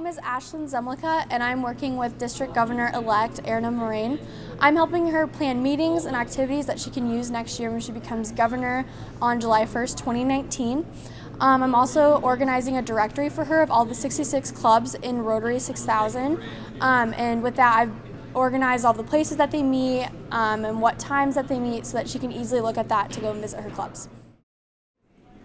is Ashlynn Zemlicka, and I'm working with District Governor-elect Erna Morain. I'm helping her plan meetings and activities that she can use next year when she becomes governor on July 1st, 2019. I'm also organizing a directory for her of all the 66 clubs in Rotary 6000, and with that I've organized all the places that they meet and what times that they meet so that she can easily look at that to go and visit her clubs.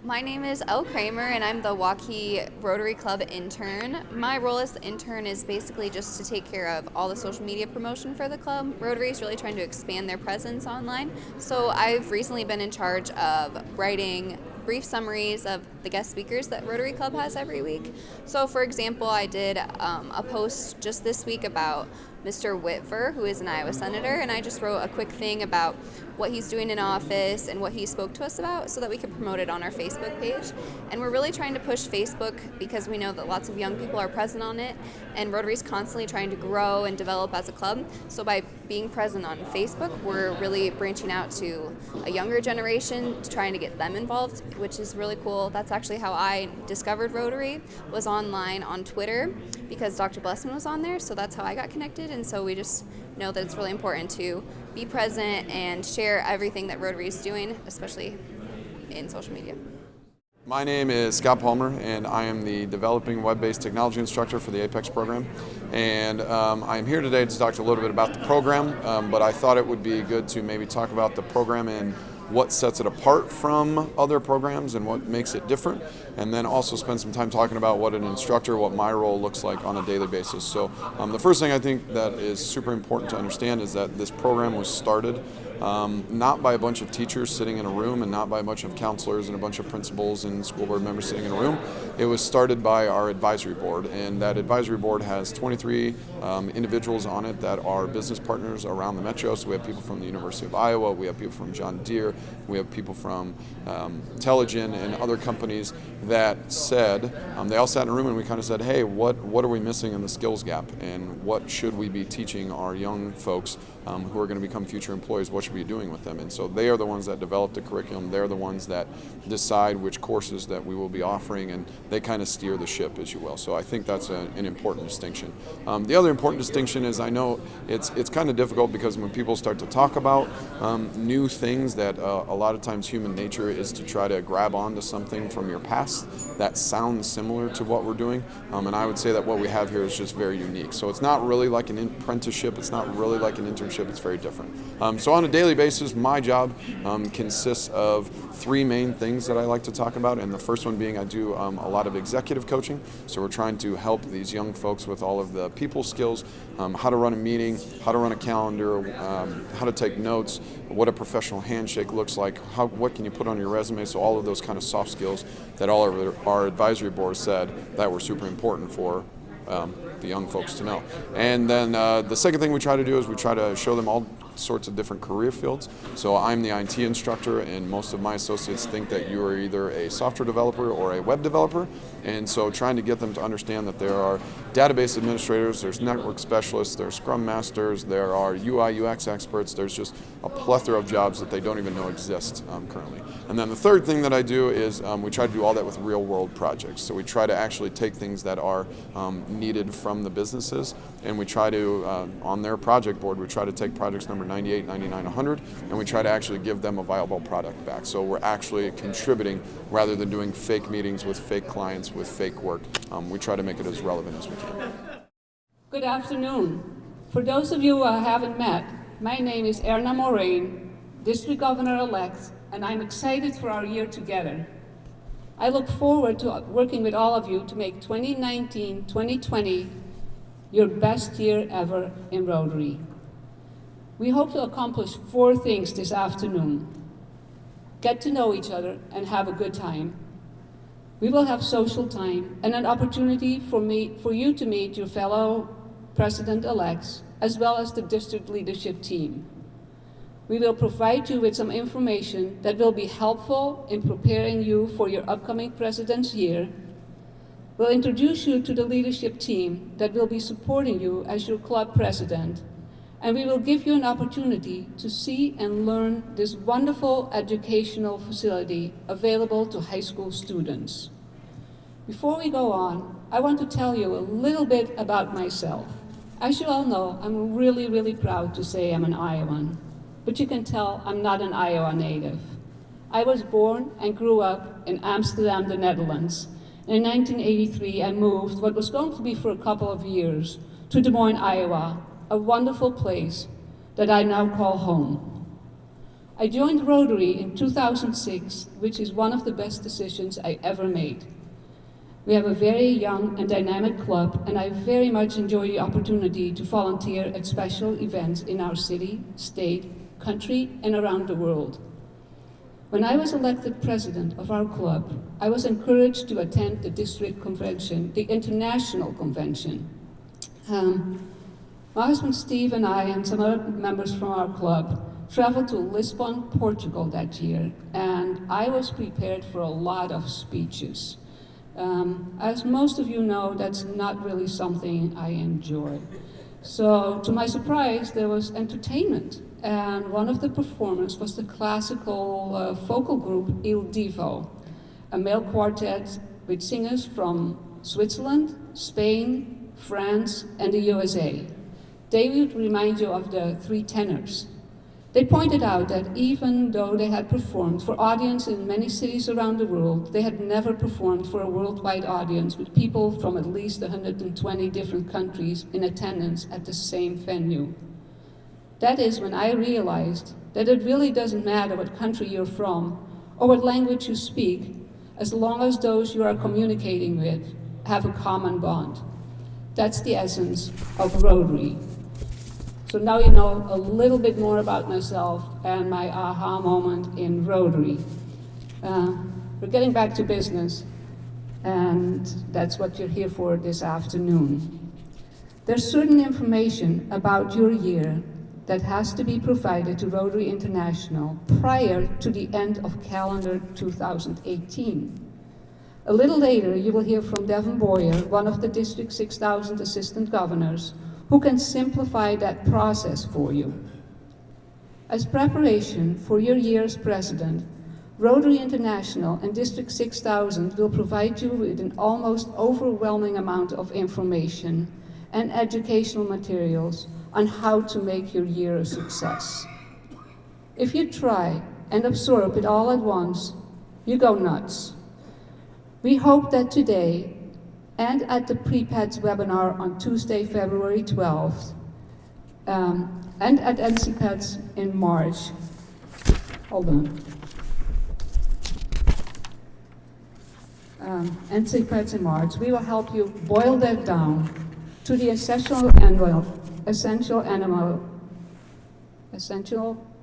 My name is Elle Kramer, and I'm the Waukee Rotary Club intern. My role as the intern is basically just to take care of all the social media promotion for the club. Rotary is really trying to expand their presence online, so I've recently been in charge of writing brief summaries of the guest speakers that Rotary Club has every week. So for example, I did a post just this week about Mr. Whitver, who is an Iowa senator, and I just wrote a quick thing about what he's doing in office and what he spoke to us about so that we could promote it on our Facebook page. And we're really trying to push Facebook because we know that lots of young people are present on it, and Rotary's constantly trying to grow and develop as a club. So by being present on Facebook, we're really branching out to a younger generation, trying to get them involved, which is really cool. That's actually how I discovered Rotary, was online on Twitter because Dr. Blessman was on there, so that's how I got connected. And so we just know that it's really important to be present and share everything that Rotary is doing, especially in social media. My name is Scott Palmer, and I am the Developing Web-Based Technology Instructor for the APEX program. And I'm here today to talk a little bit about the program, but I thought it would be good to maybe talk about the program and what sets it apart from other programs and what makes it different, and then also spend some time talking about what an instructor, what my role looks like on a daily basis. So the first thing I think that is super important to understand is that this program was started not by a bunch of teachers sitting in a room and not by a bunch of counselors and a bunch of principals and school board members sitting in a room. It was started by our advisory board, and that advisory board has 23 individuals on it that are business partners around the metro. So we have people from the University of Iowa, we have people from John Deere, we have people from Intelligent and other companies that said, they all sat in a room and we kind of said, hey, what are we missing in the skills gap, and what should we be teaching our young folks who are going to become future employees? What should we be doing with them? And so they are the ones that develop the curriculum. They're the ones that decide which courses that we will be offering, and they kind of steer the ship, as you will. So I think that's an important distinction. The other important distinction is, I know it's kind of difficult because when people start to talk about new things, that a lot of times human nature is to try to grab onto something from your past that sounds similar to what we're doing. And I would say that what we have here is just very unique. So it's not really like an apprenticeship. It's not really like an internship. It's very different. So on a daily basis, my job consists of three main things that I like to talk about, and the first one being I do a lot of executive coaching. So we're trying to help these young folks with all of the people skills, how to run a meeting, how to run a calendar, how to take notes, what a professional handshake looks like, what can you put on your resume, so all of those kind of soft skills that all of our advisory board said that were super important for the young folks to know. And then the second thing we try to do is we try to show them all sorts of different career fields. So I'm the IT instructor, and most of my associates think that you are either a software developer or a web developer. And so trying to get them to understand that there are database administrators, there's network specialists, there's scrum masters, there are UI UX experts, there's just a plethora of jobs that they don't even know exist currently. And then the third thing that I do is we try to do all that with real world projects. So we try to actually take things that are needed from the businesses, and we try to, on their project board, we try to take projects number 98, 99, 100, and we try to actually give them a viable product back. So we're actually contributing rather than doing fake meetings with fake clients with fake work. We try to make it as relevant as we can. Good afternoon. For those of you who I haven't met, my name is Erna Morain, District Governor-elect, and I'm excited for our year together. I look forward to working with all of you to make 2019-2020 your best year ever in Rotary. We hope to accomplish 4 things this afternoon. Get to know each other and have a good time. We will have social time and an opportunity for you to meet your fellow president-elects as well as the district leadership team. We will provide you with some information that will be helpful in preparing you for your upcoming president's year. We'll introduce you to the leadership team that will be supporting you as your club president, and we will give you an opportunity to see and learn this wonderful educational facility available to high school students. Before we go on, I want to tell you a little bit about myself. As you all know, I'm really, really proud to say I'm an Iowan, but you can tell I'm not an Iowa native. I was born and grew up in Amsterdam, the Netherlands. In 1983, I moved, what was going to be for a couple of years, to Des Moines, Iowa, a wonderful place that I now call home. I joined Rotary in 2006, which is one of the best decisions I ever made. We have a very young and dynamic club, and I very much enjoy the opportunity to volunteer at special events in our city, state, country, and around the world. When I was elected president of our club, I was encouraged to attend the district convention, the international convention. My husband Steve and I and some other members from our club traveled to Lisbon, Portugal that year, and I was prepared for a lot of speeches. As most of you know, that's not really something I enjoy. So, to my surprise, there was entertainment, and one of the performers was the classical vocal group Il Divo, a male quartet with singers from Switzerland, Spain, France, and the USA. They would remind you of the three tenors. They pointed out that even though they had performed for audience in many cities around the world, they had never performed for a worldwide audience with people from at least 120 different countries in attendance at the same venue. That is when I realized that it really doesn't matter what country you're from or what language you speak, as long as those you are communicating with have a common bond. That's the essence of Rotary. So now you know a little bit more about myself and my aha moment in Rotary. We're getting back to business, and that's what you're here for this afternoon. There's certain information about your year that has to be provided to Rotary International prior to the end of calendar 2018. A little later, you will hear from Devin Boyer, one of the District 6000 Assistant Governors, who can simplify that process for you. As preparation for your year as president, Rotary International and District 6000 will provide you with an almost overwhelming amount of information and educational materials on how to make your year a success. If you try and absorb it all at once, you go nuts. We hope that today, and at the Pre-PEDS webinar on Tuesday, February 12th, and at NCPEDS in March. Hold on. NCPEDS in March, we will help you boil that down to the essential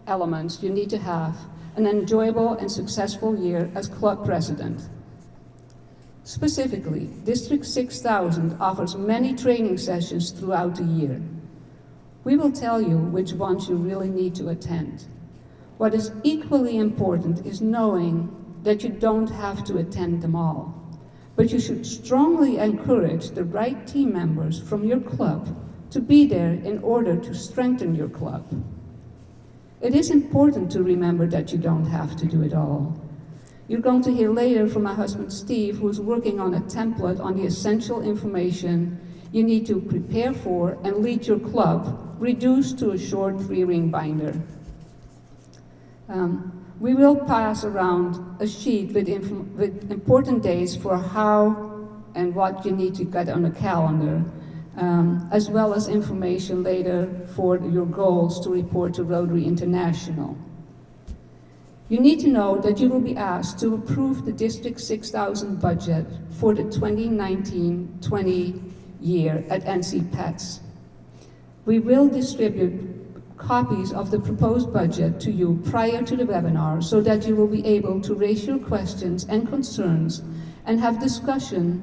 elements you need to have an enjoyable and successful year as club president. Specifically, District 6000 offers many training sessions throughout the year. We will tell you which ones you really need to attend. What is equally important is knowing that you don't have to attend them all, but you should strongly encourage the right team members from your club to be there in order to strengthen your club. It is important to remember that you don't have to do it all. You're going to hear later from my husband Steve, who's working on a template on the essential information you need to prepare for and lead your club, reduced to a short 3-ring binder. We will pass around a sheet with important days for how and what you need to get on a calendar, as well as information later for your goals to report to Rotary International. You need to know that you will be asked to approve the District 6000 budget for the 2019-20 year at NCPEDS. We will distribute copies of the proposed budget to you prior to the webinar so that you will be able to raise your questions and concerns and have discussion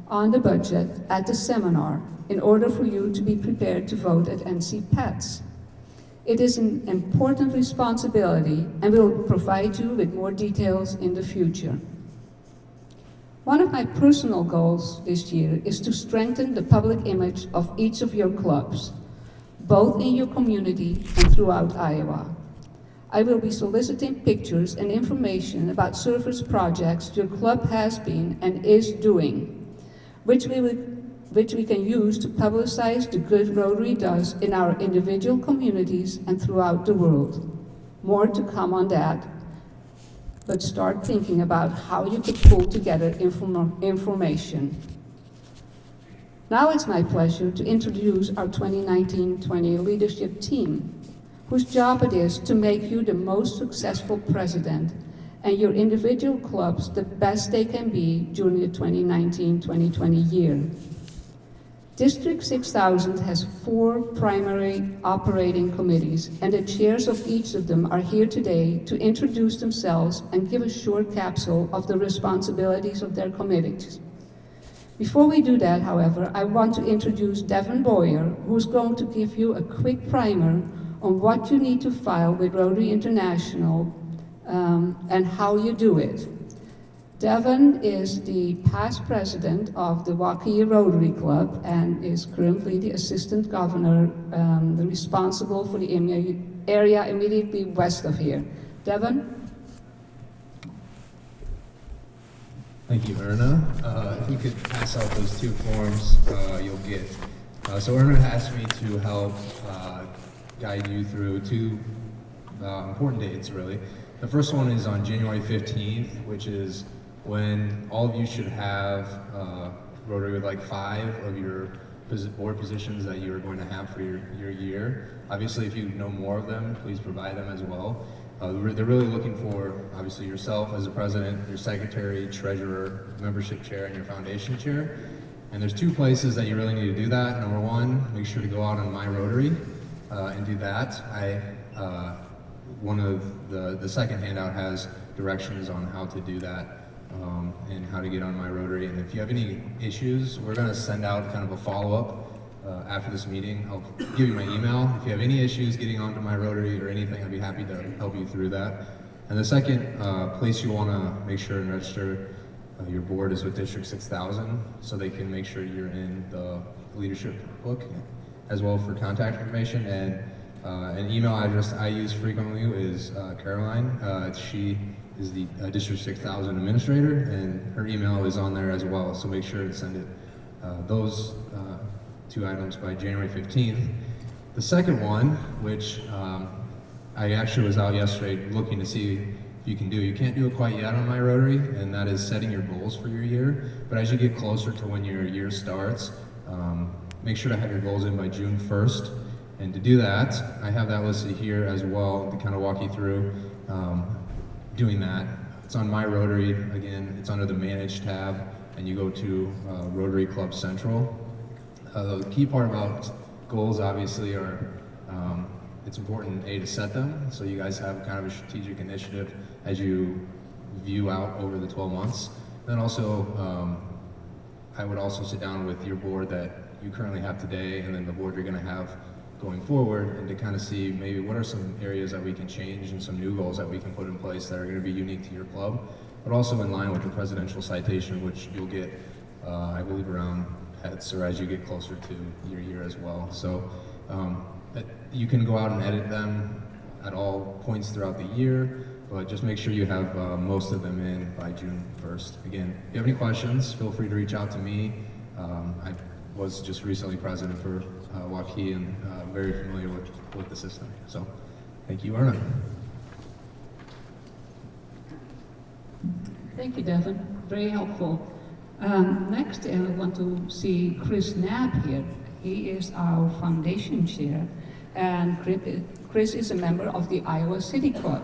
on the budget at the seminar in order for you to be prepared to vote at NCPEDS. It is an important responsibility, and we will provide you with more details in the future. One of my personal goals this year is to strengthen the public image of each of your clubs, both in your community and throughout Iowa. I will be soliciting pictures and information about service projects your club has been and is doing. which we can use to publicize the good Rotary does in our individual communities and throughout the world. More to come on that, but start thinking about how you could pull together information. Now it's my pleasure to introduce our 2019-20 leadership team, whose job it is to make you the most successful president and your individual clubs the best they can be during the 2019-2020 year. District 6000 has 4 primary operating committees, and the chairs of each of them are here today to introduce themselves and give a short capsule of the responsibilities of their committees. Before we do that, however, I want to introduce Devin Boyer, who's going to give you a quick primer on what you need to file with Rotary International and how you do it. Devin is the past president of the Waukee Rotary Club and is currently the assistant governor responsible for the area immediately west of here. Devin? Thank you, Erna. If you could pass out those 2 forms, you'll get. So Erna asked me to help guide you through 2 important dates, really. The first one is on January 15th, which is when all of you should have Rotary with like 5 of your board positions that you're going to have for your year. Obviously, if you know more of them, please provide them as well. They're really looking for, obviously, yourself as a president, your secretary, treasurer, membership chair, and your foundation chair. And there's 2 places that you really need to do that. Number 1, make sure to go out on My Rotary and do that. One of the second handout has directions on how to do that and how to get on My Rotary. And if you have any issues, we're going to send out kind of a follow-up after this meeting. I'll give you my email. If you have any issues getting onto My Rotary or anything, I'd be happy to help you through that. And the second place you want to make sure and register your board is with District 6000, so they can make sure you're in the leadership book as well for contact information. And an email address I use frequently is Caroline. She is the District 6000 administrator, and her email is on there as well, so make sure to send it those 2 items by January 15th. The second one, which I actually was out yesterday looking to see if you can do. You can't do it quite yet on My Rotary, and that is setting your goals for your year. But as you get closer to when your year starts, make sure to have your goals in by June 1st. And to do that, I have that listed here as well to kind of walk you through doing that. It's on My Rotary. Again, it's under the Manage tab, and you go to Rotary Club Central. The key part about goals, obviously, are it's important, to set them, so you guys have kind of a strategic initiative as you view out over the 12 months. Then also, I would also sit down with your board that you currently have today, and then the board you're going to have going forward, and to kind of see maybe what are some areas that we can change and some new goals that we can put in place that are going to be unique to your club, but also in line with the presidential citation, which you'll get, I believe, around pets or as you get closer to your year as well. So you can go out and edit them at all points throughout the year, but just make sure you have most of them in by June 1st. Again, if you have any questions, feel free to reach out to me. I was just recently president for Waukee and very familiar with the system. So, thank you, Erna. Thank you, Devin. Very helpful. Next, I want to see Chris Knapp here. He is our foundation chair, and Chris is a member of the Iowa City Club.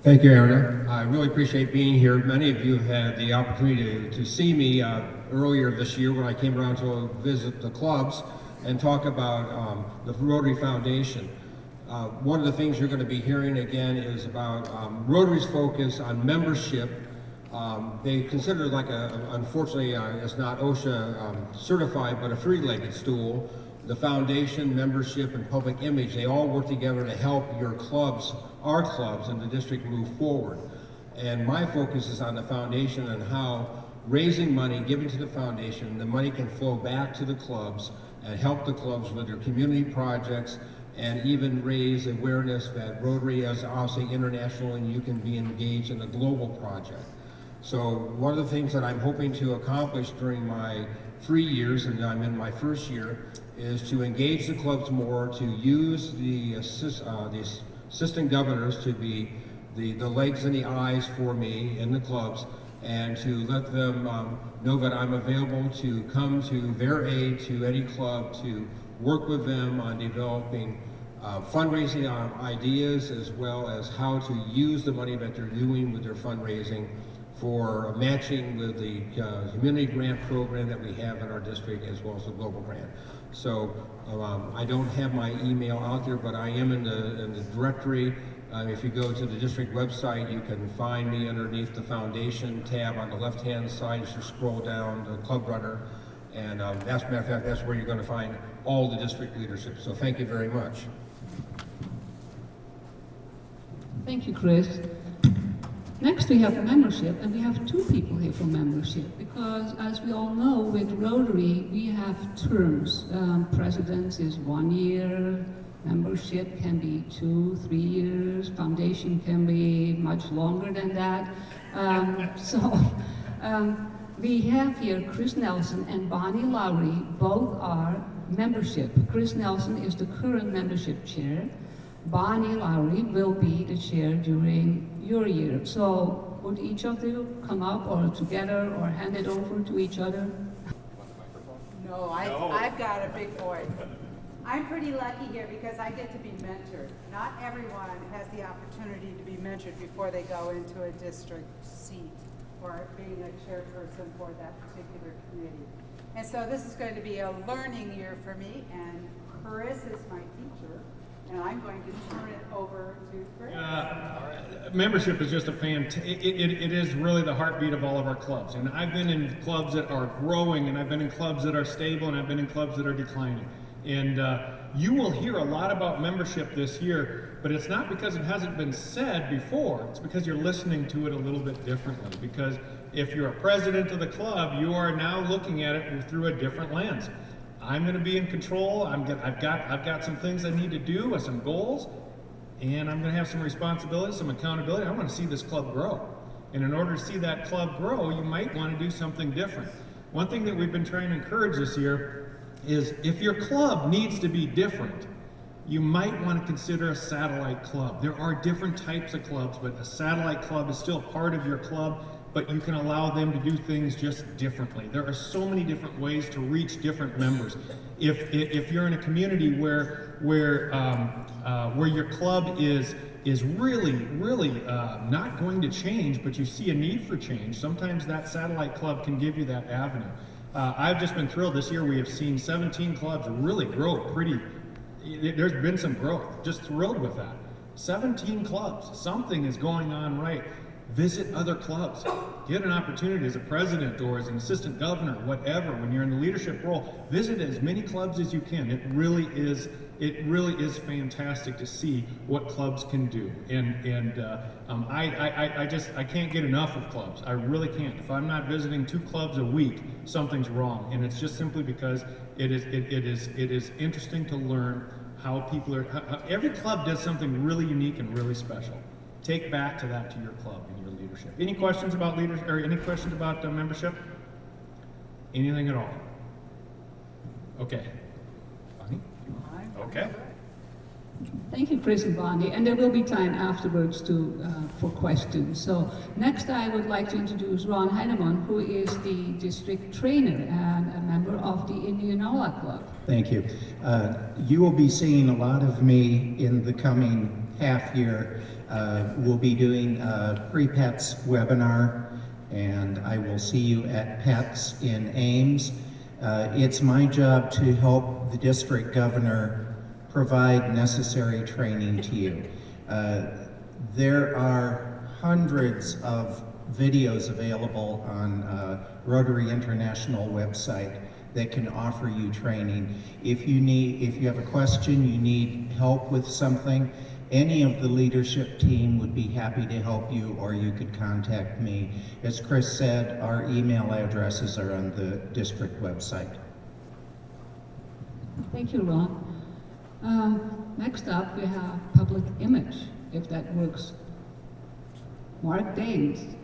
Thank you, Erna. I really appreciate being here. Many of you had the opportunity to see me earlier this year when I came around to visit the clubs and talk about the Rotary Foundation. One of the things you're going to be hearing again is about Rotary's focus on membership. They consider it like unfortunately, it's not OSHA certified, but a three-legged stool. The foundation, membership, and public image, they all work together to help your clubs, our clubs in the district, move forward. And my focus is on the foundation and how raising money, giving to the foundation, the money can flow back to the clubs and help the clubs with their community projects, and even raise awareness that Rotary is obviously international and you can be engaged in a global project. So one of the things that I'm hoping to accomplish during my 3 years, and I'm in my first year, is to engage the clubs more, to use the assistant governors to be the legs and the eyes for me in the clubs, and to let them know that I'm available to come to their aid, to any club, to work with them on developing fundraising ideas, as well as how to use the money that they're doing with their fundraising for matching with the community grant program that we have in our district, as well as the global grant. So I don't have my email out there, but I am in the directory. If you go to the district website, you can find me underneath the foundation tab on the left-hand side. As you scroll down, the club runner, and as a matter of fact, that's where you're going to find all the district leadership. So thank you very much. Thank you, Chris. Next, we have membership, and we have two people here for membership, because as we all know, with Rotary, we have terms. Presidents is 1 year, membership can be 2, 3 years, foundation can be much longer than that. We have here Chris Nelson and Bonnie Lowry, both are membership. Chris Nelson is the current membership chair. Bonnie Lowry will be the chair during your year. So would each of you come up or together or hand it over to each other? No, I've got a big voice. I'm pretty lucky here because I get to be mentored. Not everyone has the opportunity to be mentored before they go into a district seat or being a chairperson for that particular committee. And so this is going to be a learning year for me, and Chris is my teacher. And I'm going to turn it over to Chris. Membership is just it is really the heartbeat of all of our clubs. And I've been in clubs that are growing, and I've been in clubs that are stable, and I've been in clubs that are declining. And you will hear a lot about membership this year, but it's not because it hasn't been said before. It's because you're listening to it a little bit differently. Because if you're a president of the club, you are now looking at it through a different lens. I'm going to be in control. I've got some things I need to do, some goals, and I'm going to have some responsibility, some accountability. I want to see this club grow. And in order to see that club grow, you might want to do something different. One thing that we've been trying to encourage this year is if your club needs to be different, you might want to consider a satellite club. There are different types of clubs, but a satellite club is still part of your club, but you can allow them to do things just differently. There are so many different ways to reach different members. If you're in a community where your club is really not going to change, but you see a need for change, sometimes that satellite club can give you that avenue. I've just been thrilled. This year we have seen 17 clubs really grow there's been some growth. Just thrilled with that. 17 clubs. Something is going on right. Visit other clubs. Get an opportunity as a president or as an assistant governor, whatever, when you're in the leadership role, visit as many clubs as you can. It really is fantastic to see what clubs can do. I can't get enough of clubs. I really can't. If I'm not visiting 2 clubs a week, something's wrong. And it's just simply because it is interesting to learn how people are, every club does something really unique and really special. Take back to that to your club and your leadership. Any questions about leaders or any questions about membership? Anything at all? Okay. Bonnie? Okay. Thank you, Chris and Bonnie, and there will be time afterwards for questions. So next I would like to introduce Ron Heideman, who is the district trainer and a member of the Indianola Club. Thank you. You will be seeing a lot of me in the coming half year. We'll be doing a pre-PETS webinar, and I will see you at PETS in Ames. It's my job to help the district governor provide necessary training to you. There are hundreds of videos available on Rotary International website that can offer you training. If you have a question, you need help with something, any of the leadership team would be happy to help you, or you could contact me. As Chris said, our email addresses are on the district website. Thank you, Ron. Next up, we have public image, if that works. Mark Danes.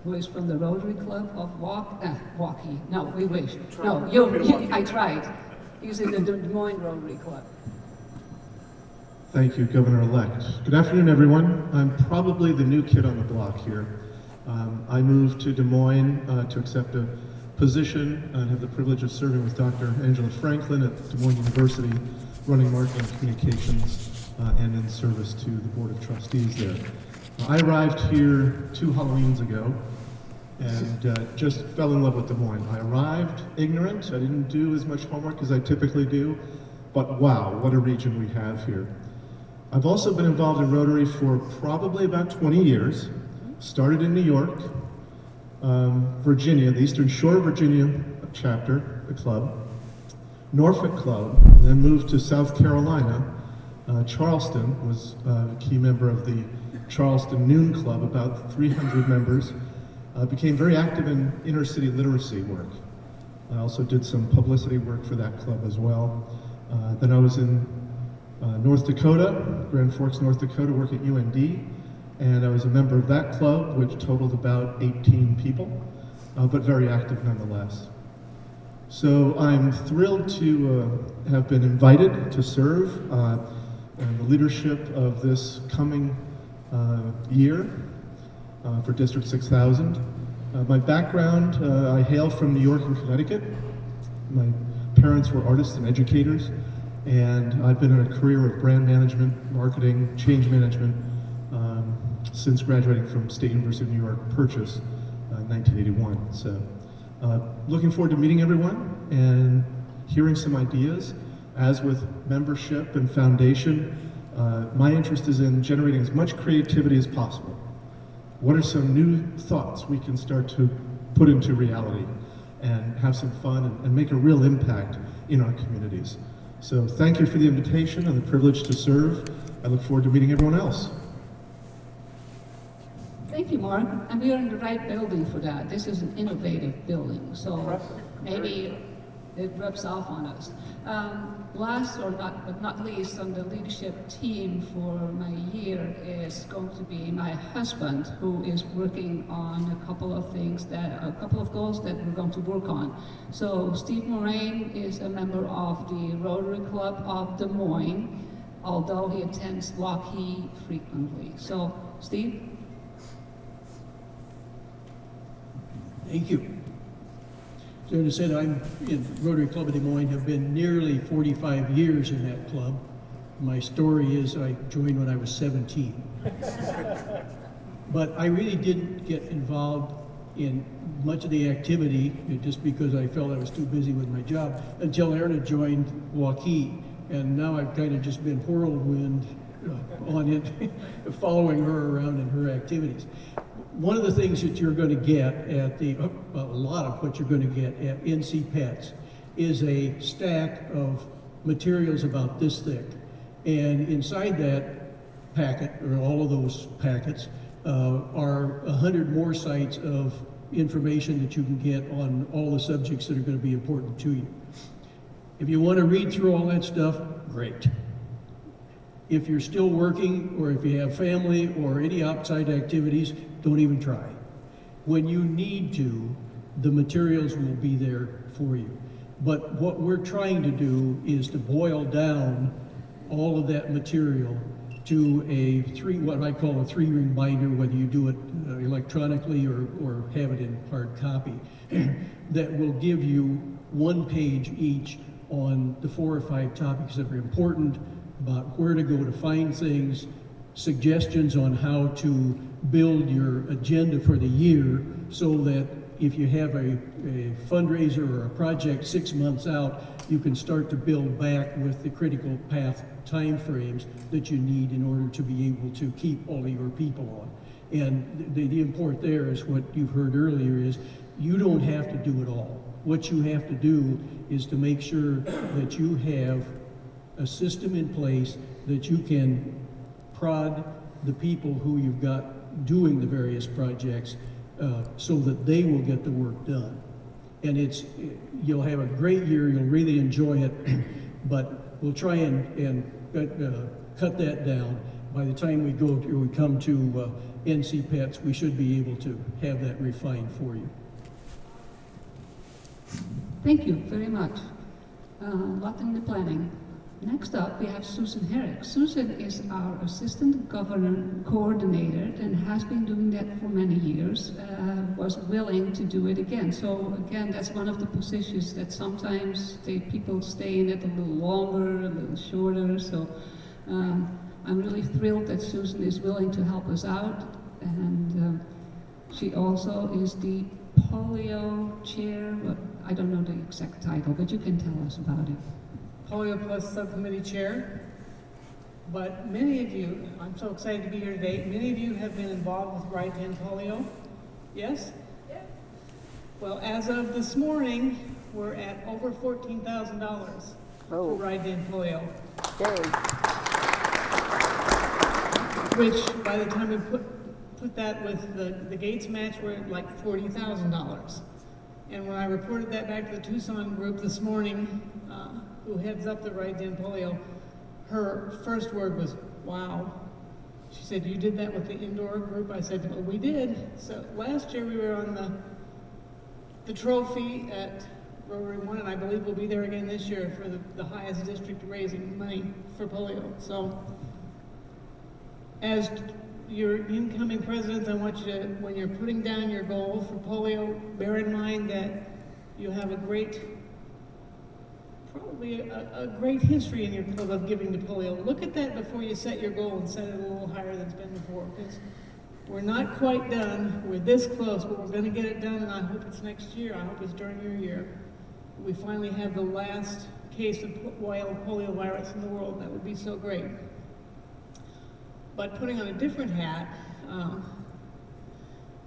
who is from the Rotary Club of Waukee. No, we wish. No, I tried. He's in the Des Moines Rotary Club. Thank you, Governor-elect. Good afternoon, everyone. I'm probably the new kid on the block here. I moved to Des Moines to accept a position and have the privilege of serving with Dr. Angela Franklin at Des Moines University, running marketing communications and in service to the Board of Trustees there. I arrived here 2 Halloweens ago and just fell in love with Des Moines. I arrived ignorant. I didn't do as much homework as I typically do, but wow, what a region we have here. I've also been involved in Rotary for probably about 20 years. Started in New York, Virginia, the Eastern Shore of Virginia chapter, the club, Norfolk Club, then moved to South Carolina. Charleston was a key member of the Charleston Noon Club, about 300 members. Became very active in inner city literacy work. I also did some publicity work for that club as well. Then I was in North Dakota, Grand Forks, North Dakota, work at UND. And I was a member of that club, which totaled about 18 people, but very active nonetheless. So I'm thrilled to have been invited to serve in the leadership of this coming year for District 6000. My background, I hail from New York and Connecticut. My parents were artists and educators, and I've been in a career of brand management, marketing, change management, since graduating from State University of New York, Purchase, 1981. So looking forward to meeting everyone and hearing some ideas. As with membership and foundation, my interest is in generating as much creativity as possible. What are some new thoughts we can start to put into reality and have some fun and make a real impact in our communities? So thank you for the invitation and the privilege to serve. I look forward to meeting everyone else. Thank you, Mark. And we are in the right building for that. This is an innovative building, so maybe it rubs off on us. Last but not least on the leadership team for my year is going to be my husband, who is working on a couple of goals that we're going to work on. So Steve Morain is a member of the Rotary Club of Des Moines, although he attends Waukee frequently. So, Steve? Thank you. So to say that I'm in Rotary Club of Des Moines, have been nearly 45 years in that club. My story is I joined when I was 17. But I really didn't get involved in much of the activity just because I felt I was too busy with my job until Erna joined Waukee. And now I've kind of just been whirlwind on it, following her around in her activities. One of the things that you're going to get at a lot of what you're going to get at NC Pets is a stack of materials about this thick. And inside that packet, or all of those packets, are 100 more sites of information that you can get on all the subjects that are going to be important to you. If you want to read through all that stuff, great. If you're still working, or if you have family or any outside activities, don't even try. When you need to, the materials will be there for you. But what we're trying to do is to boil down all of that material to what I call a 3-ring binder, whether you do it electronically or have it in hard copy, that will give you 1 page each on the 4 or 5 topics that are important, about where to go to find things, suggestions on how to build your agenda for the year, so that if you have a fundraiser or a project 6 months out, you can start to build back with the critical path timeframes that you need in order to be able to keep all of your people on. And the import there is what you've heard earlier is you don't have to do it all. What you have to do is to make sure that you have a system in place that you can prod the people who you've got doing the various projects so that they will get the work done. And you'll have a great year, you'll really enjoy it, but we'll try and cut that down. by the time we come to NC Pets, we should be able to have that refined for you. Thank you very much. A lot in the planning. Next up, we have Susan Herrick. Susan is our Assistant Governor Coordinator and has been doing that for many years, was willing to do it again. So again, that's one of the positions that sometimes people stay in it a little longer, a little shorter. So I'm really thrilled that Susan is willing to help us out. And she also is the polio chair. I don't know the exact title, but you can tell us about it. Polio Plus Subcommittee Chair, but many of you, I'm so excited to be here today, many of you have been involved with right-hand polio, yes? Yep. Well, as of this morning, we're at over $14,000 for right-hand polio. Which, by the time we put that with the Gates match, we're at like $40,000. And when I reported that back to the Tucson group this morning, who heads up the right-hand polio, her first word was, wow. She said, you did that with the indoor group? I said, well, we did. So last year we were on the trophy at Rotary 1, and I believe we'll be there again this year for the highest district raising money for polio. So as your incoming presidents, I want you to, when you're putting down your goal for polio, bear in mind that you have probably a great history in your club of giving to polio. Look at that before you set your goal and set it a little higher than it's been before, because we're not quite done. We're this close, but we're going to get it done, and I hope it's next year. I hope it's during your year. We finally have the last case of wild polio virus in the world. That would be so great. But putting on a different hat,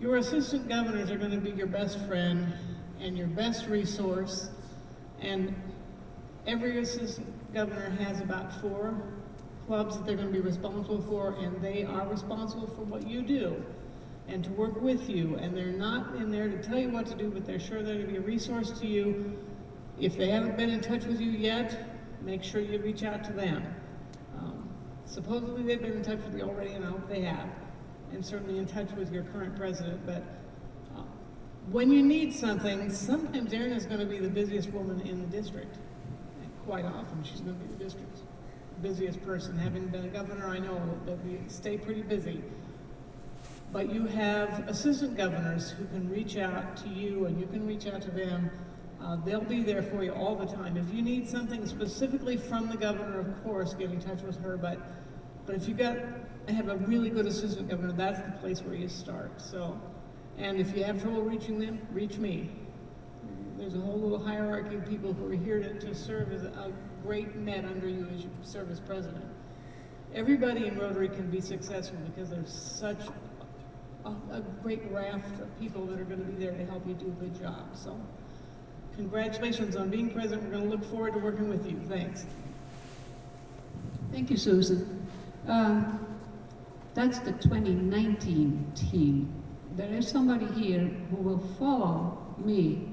your assistant governors are going to be your best friend and your best resource, and every assistant governor has about 4 clubs that they're going to be responsible for, and they are responsible for what you do and to work with you. And they're not in there to tell you what to do, but they're sure they're to be a resource to you. If they haven't been in touch with you yet, make sure you reach out to them. Supposedly they've been in touch with you already, and I hope they have, and certainly in touch with your current president. But when you need something, sometimes Erna's going to be the busiest woman in the district. Quite often, she's going to be the district's busiest person. Having been a governor, I know that we stay pretty busy. But you have assistant governors who can reach out to you, and you can reach out to them. They'll be there for you all the time. If you need something specifically from the governor, of course, get in touch with her. But if you have a really good assistant governor, that's the place where you start. So, and if you have trouble reaching them, reach me. There's a whole little hierarchy of people who are here to serve as a great net under you as you serve as president. Everybody in Rotary can be successful because there's such a great raft of people that are going to be there to help you do a good job. So congratulations on being president. We're going to look forward to working with you. Thanks. Thank you, Susan. That's the 2019 team. There is somebody here who will follow me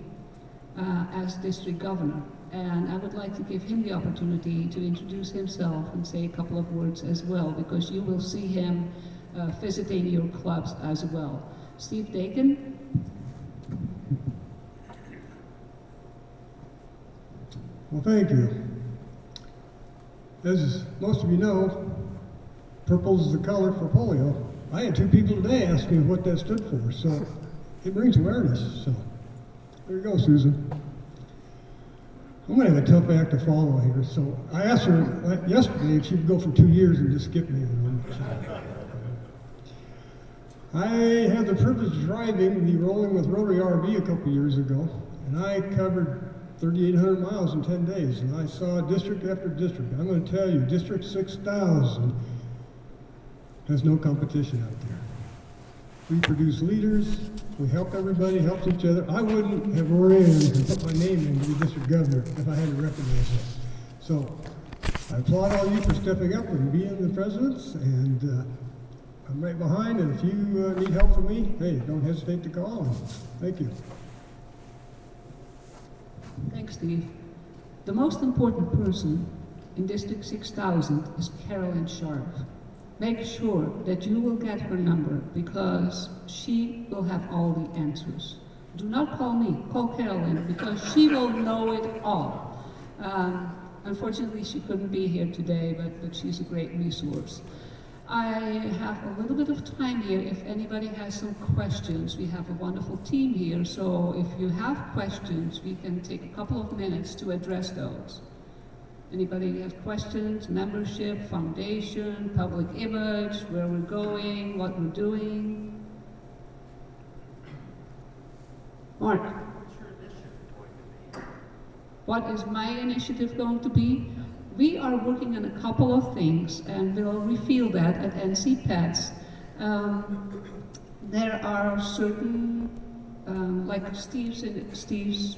as district governor, and I would like to give him the opportunity to introduce himself and say a couple of words as well, because you will see him visiting your clubs as well. Steve Dakin. Well, thank you. As most of you know, purple is the color for polio. I had 2 people today ask me what that stood for, so it brings awareness. So there you go, Susan. I'm going to have a tough act to follow here. So I asked her yesterday if she could go for 2 years and just skip me. I had the privilege of driving the Rolling with Rotary RV a couple years ago, and I covered 3,800 miles in 10 days, and I saw district after district. I'm going to tell you, District 6000 has no competition out there. We produce leaders, we help everybody, help each other. I wouldn't have ran and put my name in to be district governor if I hadn't recognized that. So I applaud all you for stepping up and being the presidents, and I'm right behind, and if you need help from me, hey, don't hesitate to call. Thank you. Thanks, Steve. The most important person in District 6000 is Carolyn Sharp. make sure that you will get her number, because she will have all the answers. Do not call me, call Carolyn, because she will know it all. Unfortunately, she couldn't be here today, but she's a great resource. I have a little bit of time here if anybody has some questions. We have a wonderful team here, so if you have questions, we can take a couple of minutes to address those. Anybody have questions? Membership, foundation, public image, where we're going, what we're doing? Mark? What's your initiative going to be? What is my initiative going to be? We are working on a couple of things, and we'll reveal that at NC Pets. There are certain, like Steve's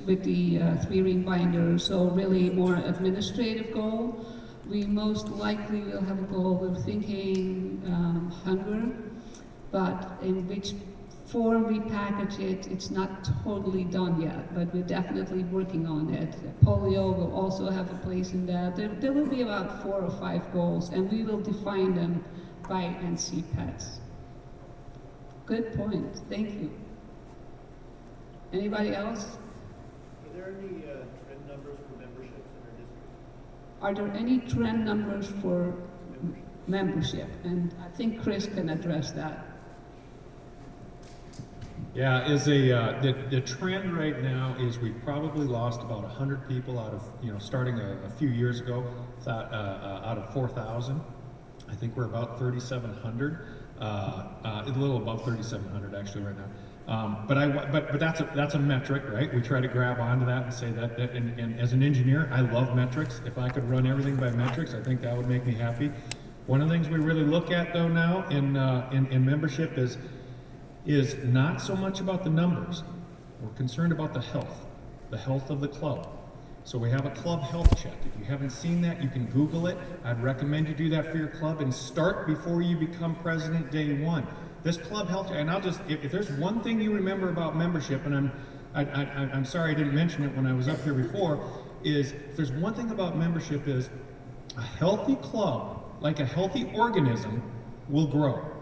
with the 3-ring binder, so really more administrative goal. We most likely will have a goal, we're thinking hunger, but in which form we package it, it's not totally done yet, but we're definitely working on it. Polio will also have a place in that. There will be about 4 or 5 goals, and we will define them by NC Pets. Good point, thank you. Anybody else? Are there any trend numbers for memberships in our district? Are there any trend numbers for membership? And I think Chris can address that. Yeah, the trend right now is we've probably lost about 100 people out of, starting a few years ago, out of 4,000. I think we're about 3,700, a little above 3,700 actually right now. But that's a metric, right? We try to grab onto that and say that and as an engineer, I love metrics. If I could run everything by metrics, I think that would make me happy. One of the things we really look at though now in membership is not so much about the numbers. We're concerned about the health of the club. So we have a club health check. If you haven't seen that, you can Google it. I'd recommend you do that for your club and start before you become president day one. This club health check, and I'll just, if there's one thing you remember about membership, and I'm sorry I didn't mention it when I was up here before, is if there's one thing about membership is a healthy club, like a healthy organism, will grow.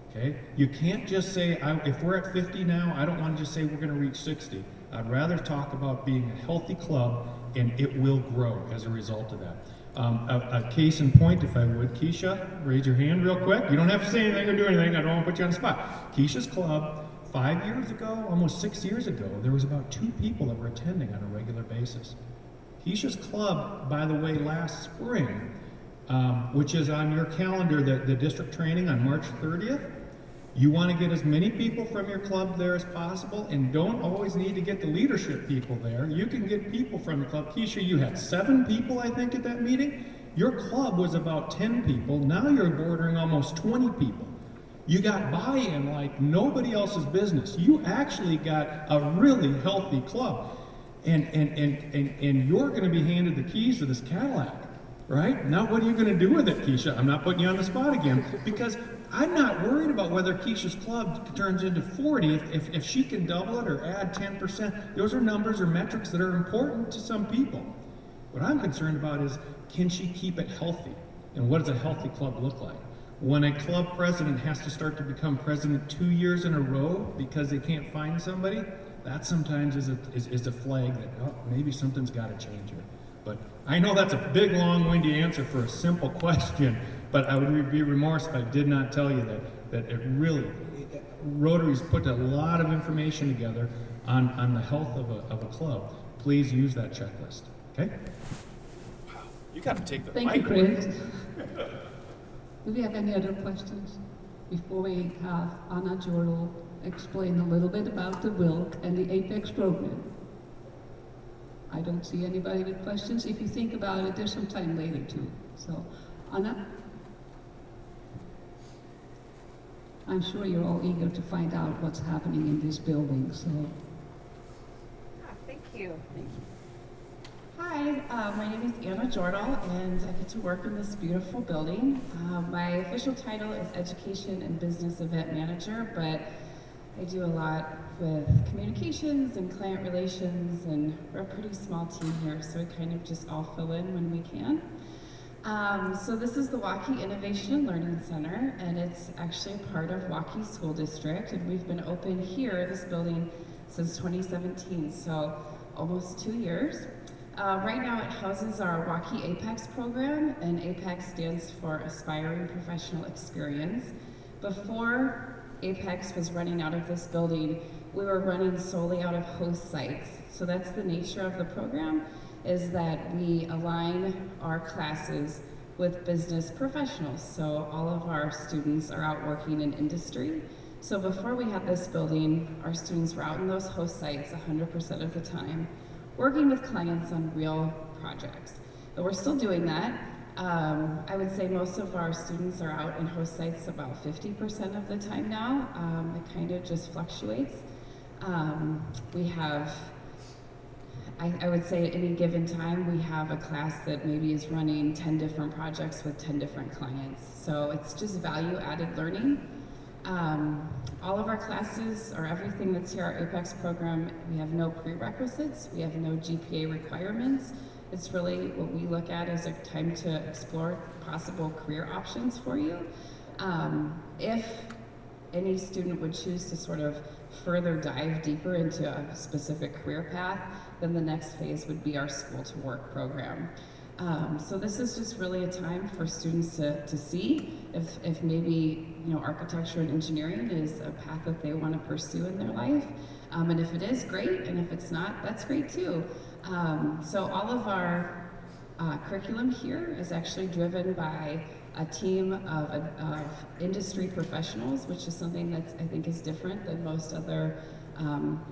Okay? You can't just say, if we're at 50 now, I don't want to just say we're going to reach 60. I'd rather talk about being a healthy club, and it will grow as a result of that. A case in point, if I would, Keisha, raise your hand real quick. You don't have to say anything or do anything. I don't want to put you on the spot. Keisha's club, 5 years ago, almost 6 years ago, there was about 2 people that were attending on a regular basis. Keisha's club, by the way, last spring, which is on your calendar, the district training on March 30th, you want to get as many people from your club there as possible, and don't always need to get the leadership people there. You can get people from the club. Keisha, you had 7 people, I think, at that meeting. Your club was about 10 people. Now you're bordering almost 20 people. You got buy-in like nobody else's business. You actually got a really healthy club. And you're going to be handed the keys to this Cadillac, right? Now what are you going to do with it, Keisha? I'm not putting you on the spot again, because I'm not worried about whether Keisha's club turns into 40 if she can double it or add 10%. Those are numbers or metrics that are important to some people. What I'm concerned about is, can she keep it healthy? And what does a healthy club look like? When a club president has to start to become president 2 years in a row because they can't find somebody, that sometimes is a flag that, oh, maybe something's got to change here. But I know that's a big, long-winded answer for a simple question, but I would be remorse if I did not tell you that it really, Rotary's put a lot of information together on the health of a club. Please use that checklist, okay? Wow, you got to take the mic. Thank you, Chris. Do we have any other questions before we have Anna Jordal explain a little bit about the WILC and the APEX program? I don't see anybody with questions. If you think about it, there's some time later too. So, Anna? I'm sure you're all eager to find out what's happening in this building, so. Thank you. Hi, my name is Erna Jordal, and I get to work in this beautiful building. My official title is Education and Business Event Manager, but I do a lot with communications and client relations, and we're a pretty small team here, so we kind of just all fill in when we can. So this is the Waukee Innovation and Learning Center, and it's actually a part of Waukee School District, and we've been open here, this building, since 2017, so almost 2 years. Right now it houses our Waukee APEX program, and APEX stands for Aspiring Professional Experience. Before APEX was running out of this building, we were running solely out of host sites. So that's the nature of the program, is that we align our classes with business professionals. So all of our students are out working in industry. So before we had this building, our students were out in those host sites 100% of the time, working with clients on real projects. But we're still doing that. I would say most of our students are out in host sites about 50% of the time now. It kind of just fluctuates. We have, I would say at any given time, we have a class that maybe is running 10 different projects with 10 different clients. So it's just value-added learning. All of our classes, or everything that's here, our APEX program, we have no prerequisites, we have no GPA requirements. It's really what we look at as a time to explore possible career options for you. If any student would choose to sort of further dive deeper into a specific career path, then the next phase would be our School to Work program. So this is just really a time for students to see if maybe, you know, architecture and engineering is a path that they want to pursue in their life. And if it is, great, and if it's not, that's great too. So all of our curriculum here is actually driven by a team of industry professionals, which is something that I think is different than most other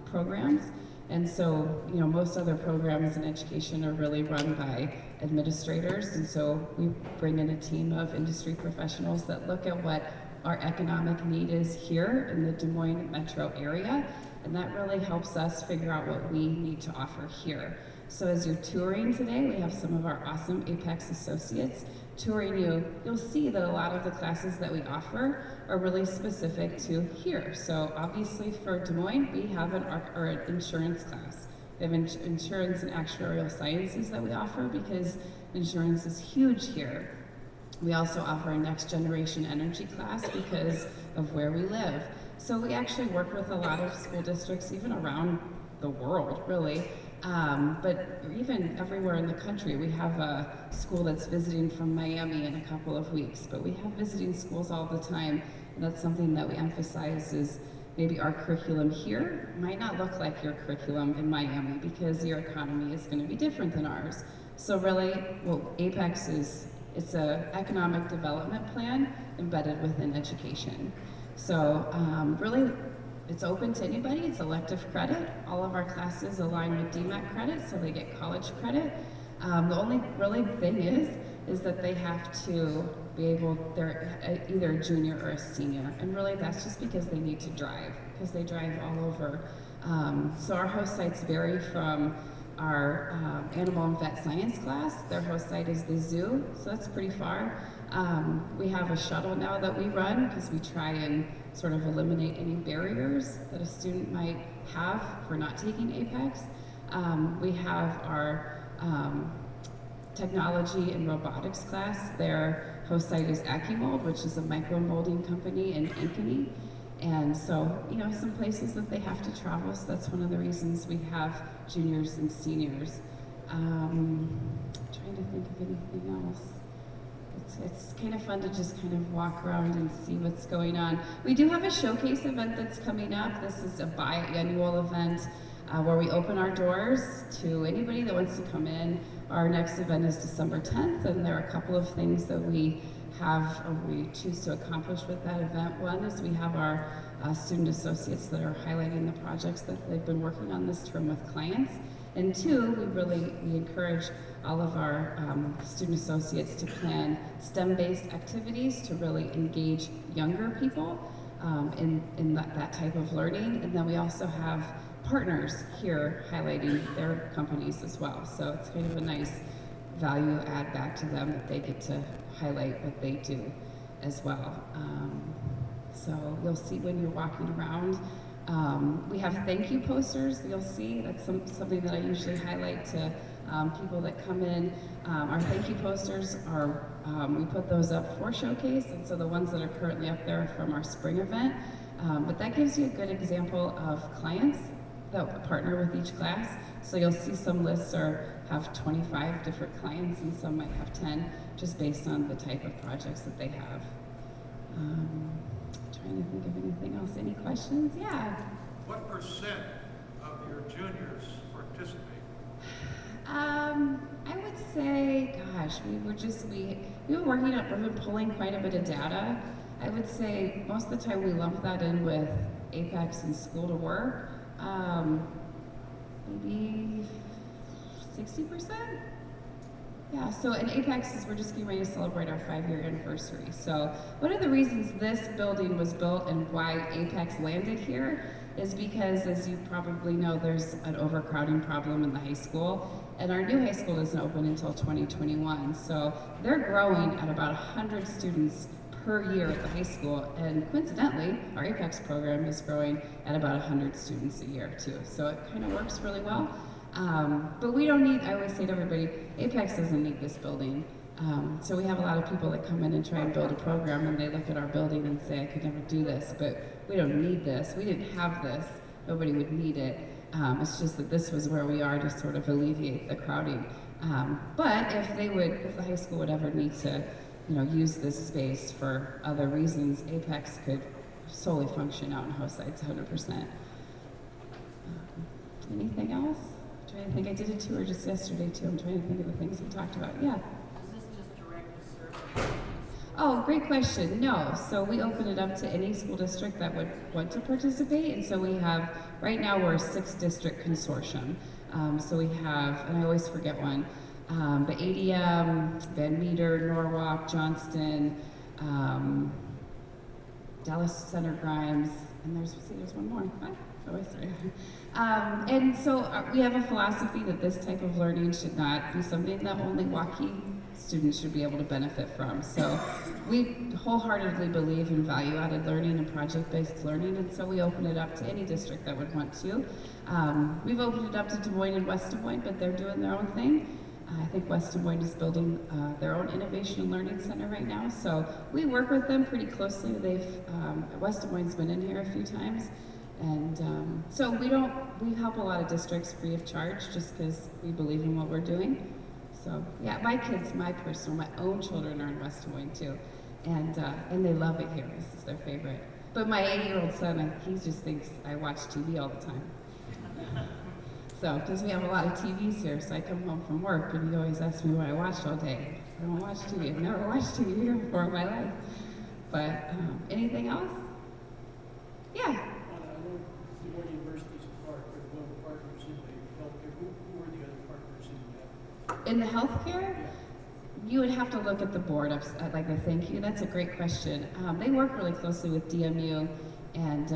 programs. And so, you know, most other programs in education are really run by administrators, and so we bring in a team of industry professionals that look at what our economic need is here in the Des Moines metro area, and that really helps us figure out what we need to offer here. So as you're touring today, we have some of our awesome APEX associates touring you. You'll see that a lot of the classes that we offer are really specific to here. So obviously for Des Moines, we have an insurance class. We have insurance and actuarial sciences that we offer because insurance is huge here. We also offer a next generation energy class because of where we live. So we actually work with a lot of school districts, even around the world, really. But even everywhere in the country. We have a school that's visiting from Miami in a couple of weeks, but we have visiting schools all the time, and that's something that we emphasize is maybe our curriculum here might not look like your curriculum in Miami because your economy is going to be different than ours. So really, what APEX is, it's an economic development plan embedded within education. So really, it's open to anybody. It's elective credit. All of our classes align with DMAC credit, so they get college credit. The only really thing is that they have to be able, they're either a junior or a senior. And really that's just because they need to drive, because they drive all over. So our host sites vary from our animal and vet science class. Their host site is the zoo, so that's pretty far. We have a shuttle now that we run because we try and sort of eliminate any barriers that a student might have for not taking APEX. We have our technology and robotics class. Their host site is AccuMold, which is a micro molding company in Ankeny. And so, you know, some places that they have to travel, so that's one of the reasons we have juniors and seniors. Trying to think of anything else. It's kind of fun to just kind of walk around and see what's going on. We do have a showcase event that's coming up. This is a biannual event where we open our doors to anybody that wants to come in. Our next event is December 10th, and there are a couple of things that we have or we choose to accomplish with that event. One is we have our student associates that are highlighting the projects that they've been working on this term with clients. And two, we encourage all of our student associates to plan STEM-based activities to really engage younger people in that type of learning. And then we also have partners here highlighting their companies as well. So it's kind of a nice value add back to them that they get to highlight what they do as well. So you'll see when you're walking around. We have thank you posters, you'll see. That's something that I usually highlight to people that come in. Our thank you posters are, we put those up for Showcase, and so the ones that are currently up there are from our spring event. But that gives you a good example of clients that partner with each class. So you'll see some lists have 25 different clients, and some might have 10, just based on the type of projects that they have. Trying to think of anything else. Any questions? Yeah. What percent of your juniors participate? I would say, gosh, we were working up, we've been pulling quite a bit of data. I would say most of the time we lump that in with APEX and School to Work. Maybe 60%? Yeah, so in APEX is we're just getting ready to celebrate our 5-year anniversary. So one of the reasons this building was built and why APEX landed here is because, as you probably know, there's an overcrowding problem in the high school, and our new high school doesn't open until 2021. So they're growing at about 100 students per year at the high school, and coincidentally, our APEX program is growing at about 100 students a year too. So it kind of works really well. But we don't need, I always say to everybody, APEX doesn't need this building. So we have a lot of people that come in and try and build a program, and they look at our building and say, I could never do this, but we don't need this. We didn't have this. Nobody would need it. It's just that this was where we are to sort of alleviate the crowding. But if the high school would ever need to, use this space for other reasons, APEX could solely function out in host sites 100%. Anything else? I'm trying to think. I did a tour just yesterday too. I'm trying to think of the things we talked about. Yeah. Is this just direct to service? Oh, great question. No. So we open it up to any school district that would want to participate. And so we have, right now we're a 6-district consortium. So we have, and I always forget one, but ADM, Van Meter, Norwalk, Johnston, Dallas Center Grimes, and there's one more. Always three. And so we have a philosophy that this type of learning should not be something that only Waukee students should be able to benefit from. So we wholeheartedly believe in value-added learning and project-based learning, and so we open it up to any district that would want to. We've opened it up to Des Moines and West Des Moines, but they're doing their own thing. I think West Des Moines is building their own innovation and learning center right now, so we work with them pretty closely. West Des Moines has been in here a few times, and so we help a lot of districts free of charge just because we believe in what we're doing. So yeah, my own children are in West Des Moines too, and they love it here. This is their favorite. But my 80-year-old son, he just thinks I watch TV all the time. So, because we have a lot of TVs here, so I come home from work and he always asks me what I watched all day. I don't watch TV. I've never watched TV here before in my life. But anything else? Yeah. I know the one university's part, or one of the partners in the healthcare. Who are the other partners in that? In the healthcare? You would have to look at the board, like the thank you. That's a great question. They work really closely with DMU, and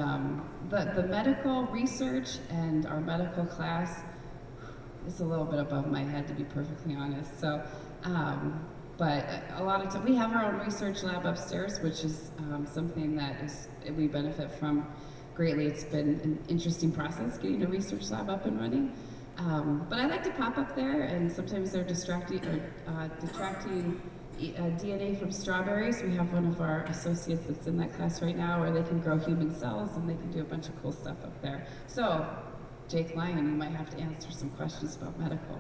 the medical research and our medical class is a little bit above my head, to be perfectly honest. So, but a lot of time we have our own research lab upstairs, which is something that we benefit from greatly. It's been an interesting process getting a research lab up and running. But I like to pop up there, and sometimes they're detracting DNA from strawberries. We have one of our associates that's in that class right now where they can grow human cells, and they can do a bunch of cool stuff up there. So, Jake Lyon, you might have to answer some questions about medical.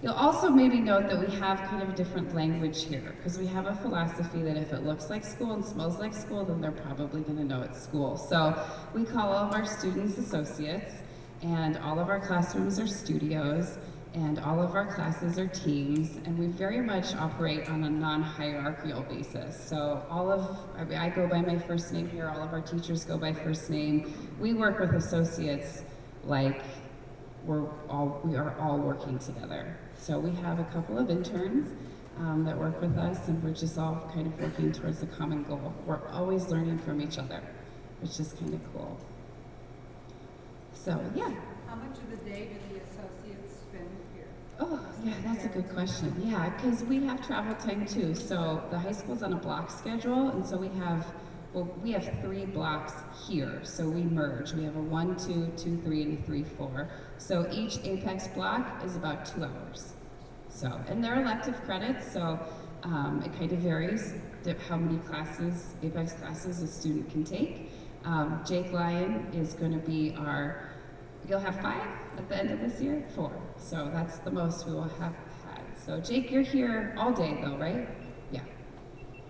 You'll also maybe note that we have kind of a different language here, because we have a philosophy that if it looks like school and smells like school, then they're probably going to know it's school. So we call all of our students associates, and all of our classrooms are studios, and all of our classes are teams, and we very much operate on a non-hierarchical basis. So I go by my first name here, all of our teachers go by first name. We work with associates like we are all working together. So we have a couple of interns that work with us, and we're just all kind of working towards a common goal. We're always learning from each other, which is kind of cool. So, yeah. How much of the day do the associates spend here? Oh, yeah, that's a good question. Yeah, because we have travel time too. So the high school's on a block schedule, and so we have Well, we have 3 blocks here, so we merge. We have a 1, 2, 2, 3, and a 3, 4. So each APEX block is about 2 hours. So, and they're elective credits, so it kind of varies how many classes, APEX classes, a student can take. Jake Lyon is going to be you'll have 5 at the end of this year? 4. So that's the most we will have had. So Jake, you're here all day though, right? Yeah.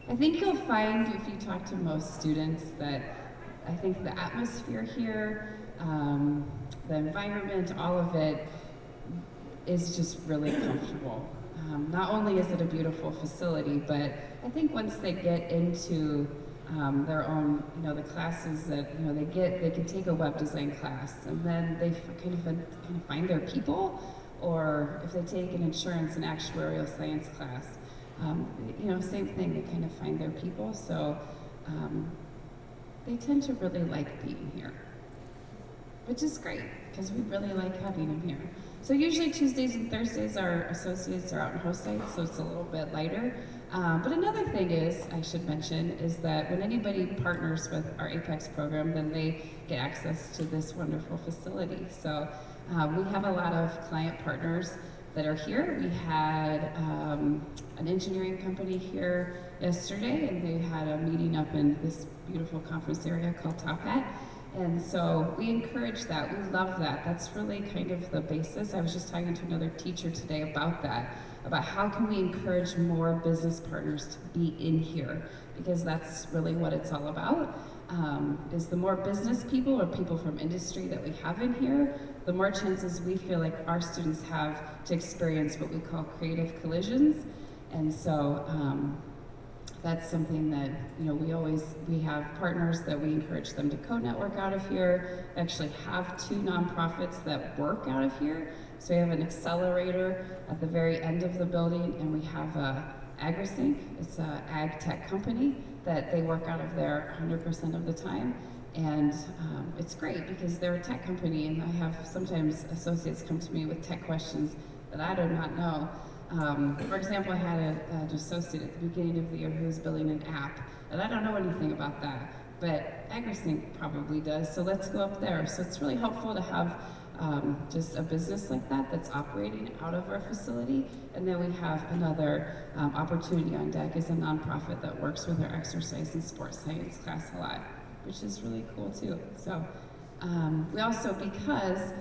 I think you'll find if you talk to most students that I think the atmosphere here, the environment, all of it is just really comfortable. Not only is it a beautiful facility, but I think once they get into their own, the classes that they can take a web design class, and then they kind of find their people, or if they take an insurance and actuarial science class, same thing. They kind of find their people, so they tend to really like being here, which is great because we really like having them here. So usually Tuesdays and Thursdays our associates are out in host sites, so it's a little bit lighter. But another thing I should mention, is that when anybody partners with our APEX program, then they get access to this wonderful facility. So we have a lot of client partners that are here. We had an engineering company here yesterday, and they had a meeting up in this beautiful conference area called Top Hat. And so we encourage that. We love that. That's really kind of the basis. I was just talking to another teacher today about that, about how can we encourage more business partners to be in here, because that's really what it's all about. Is the more business people or people from industry that we have in here, the more chances we feel like our students have to experience what we call creative collisions. And so that's something that, we have partners that we encourage them to co-network out of here. We actually have 2 nonprofits that work out of here. So we have an accelerator at the very end of the building, and we have AgriSync. It's an ag tech company that they work out of there 100% of the time. And it's great because they're a tech company, and I have sometimes associates come to me with tech questions that I do not know. For example, I had an associate at the beginning of the year who was building an app, and I don't know anything about that, but AgriSync probably does, so let's go up there. So it's really helpful to have just a business like that that's operating out of our facility. And then we have another opportunity on deck is a nonprofit that works with our exercise and sports science class a lot, which is really cool too. So we also, because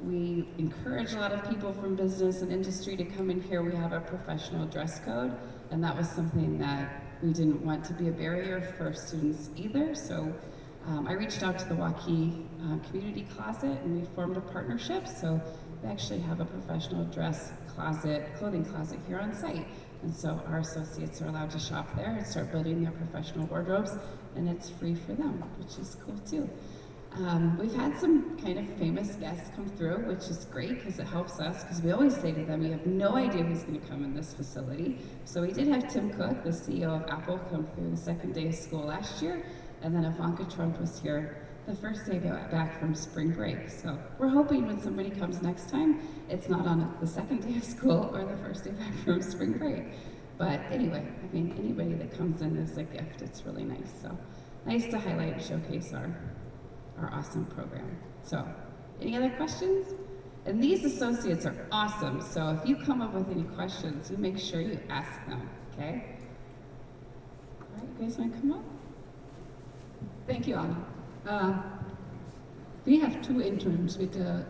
we encourage a lot of people from business and industry to come in here, we have a professional dress code, and that was something that we didn't want to be a barrier for students either. So I reached out to the Waukee Community Closet, and we formed a partnership. So we actually have a professional dress closet, clothing closet here on site. And so our associates are allowed to shop there and start building their professional wardrobes, and it's free for them, which is cool too. We've had some kind of famous guests come through, which is great because it helps us, because we always say to them, you have no idea who's going to come in this facility. So we did have Tim Cook, the CEO of Apple, come through the second day of school last year, and then Ivanka Trump was here the first day back from spring break. So we're hoping when somebody comes next time, it's not on the second day of school or the first day back from spring break. But anyway, I mean, anybody that comes in is a gift. It's really nice. So nice to highlight and showcase our awesome program. So any other questions? And these associates are awesome. So if you come up with any questions, you make sure you ask them, okay? All right, you guys want to come up? Thank you, Anna. We have 2 interns with the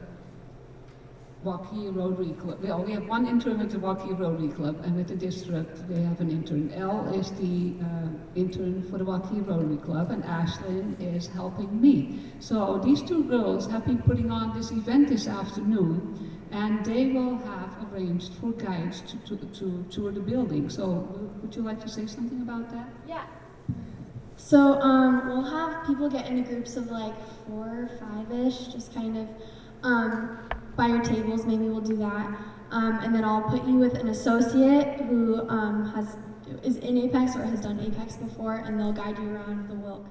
Waukee Rotary Club. Well, we have 1 intern with the Waukee Rotary Club, and with the district they have an intern. Elle is the intern for the Waukee Rotary Club, and Ashlynn is helping me. So these 2 girls have been putting on this event this afternoon, and they will have arranged for guides to tour the building. So would you like to say something about that? Yeah. So we'll have people get into groups of like 4 or 5-ish, just kind of by your tables. Maybe we'll do that, and then I'll put you with an associate who is in APEX or has done APEX before, and they'll guide you around the Wilk.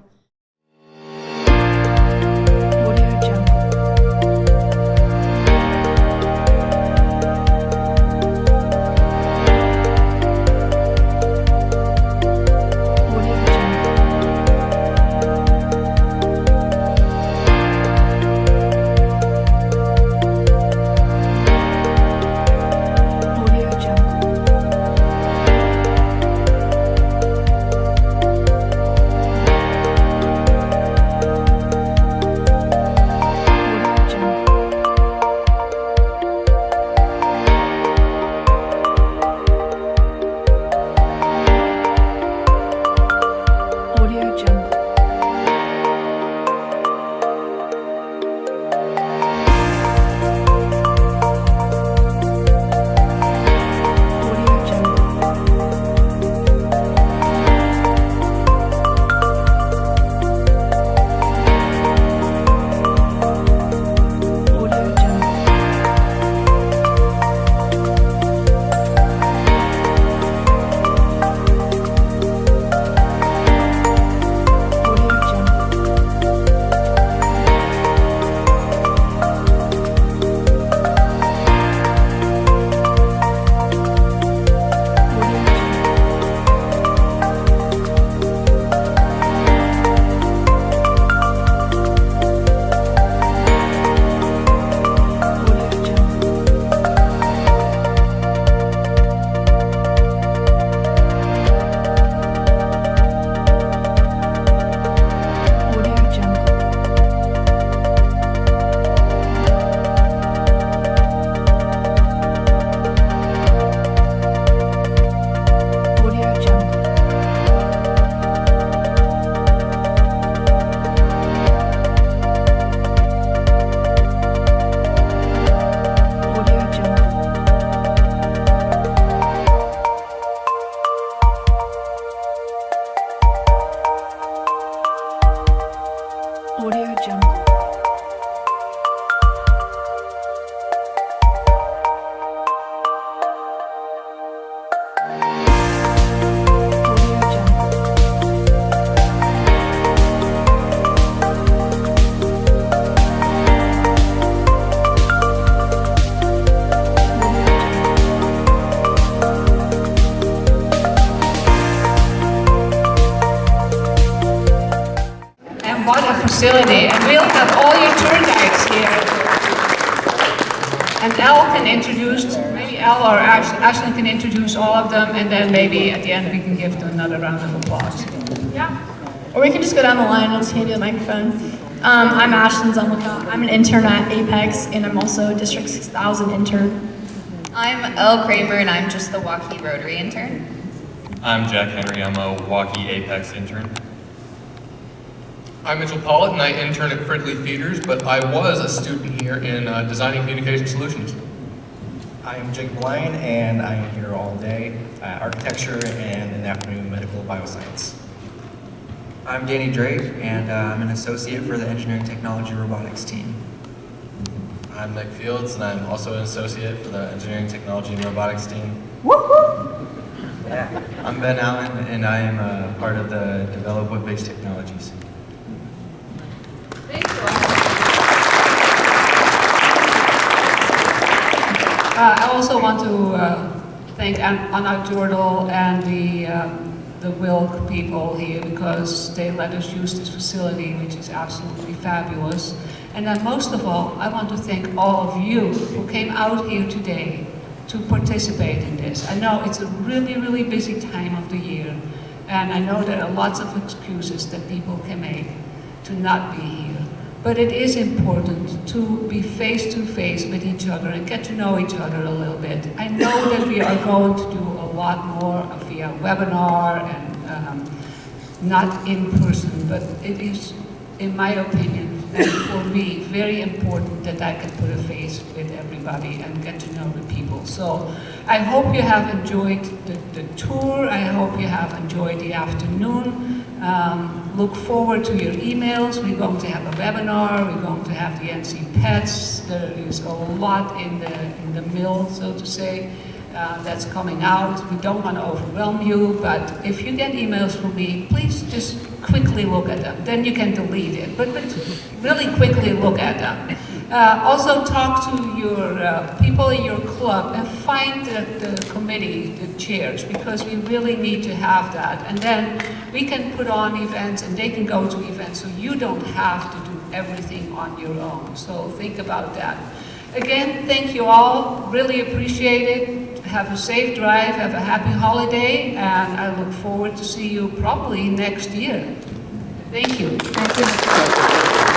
bought a facility, and we'll have all your tour guides here. And Elle can introduce, maybe Elle or Ashlynn can introduce all of them, and then maybe at the end we can give them another round of applause. Yeah. Or we can just go down the line and just hand you the microphone. I'm Ashlynn Zemlicka. I'm an intern at APEX, and I'm also a District 6000 intern. I'm Elle Kramer, and I'm just the Waukee Rotary intern. I'm Jack Henry. I'm a Waukee APEX intern. I'm Mitchell Pollitt, and I intern at Fridley Feeders, but I was a student here in designing communication solutions. I'm Jake Blaine, and I'm here all day, architecture and in the afternoon medical bioscience. I'm Danny Drake, and I'm an associate for the engineering technology robotics team. I'm Nick Fields, and I'm also an associate for the engineering technology and robotics team. Yeah. I'm Ben Allen, and I am part of the Develop Web-Based Technologies. I also want to thank Anna Jordal and the Wilk people here, because they let us use this facility, which is absolutely fabulous. And then most of all, I want to thank all of you who came out here today to participate in this. I know it's a really, really busy time of the year, and I know there are lots of excuses that people can make to not be here. But it is important to be face-to-face with each other and get to know each other a little bit. I know that we are going to do a lot more via webinar and not in person, but it is, in my opinion, and for me, very important that I can put a face with everybody and get to know the people. So I hope you have enjoyed the tour. I hope you have enjoyed the afternoon. Look forward to your emails. We're going to have a webinar. We're going to have the NC Pets. There is a lot in the mill, so to say, that's coming out. We don't want to overwhelm you, but if you get emails from me, please just quickly look at them. Then you can delete it, but really quickly look at them. Also talk to your people in your club and find the committee, the chairs, because we really need to have that. And then we can put on events and they can go to events, so you don't have to do everything on your own. So think about that. Again, thank you all. Really appreciate it. Have a safe drive, have a happy holiday, and I look forward to see you probably next year. Thank you. Thank you.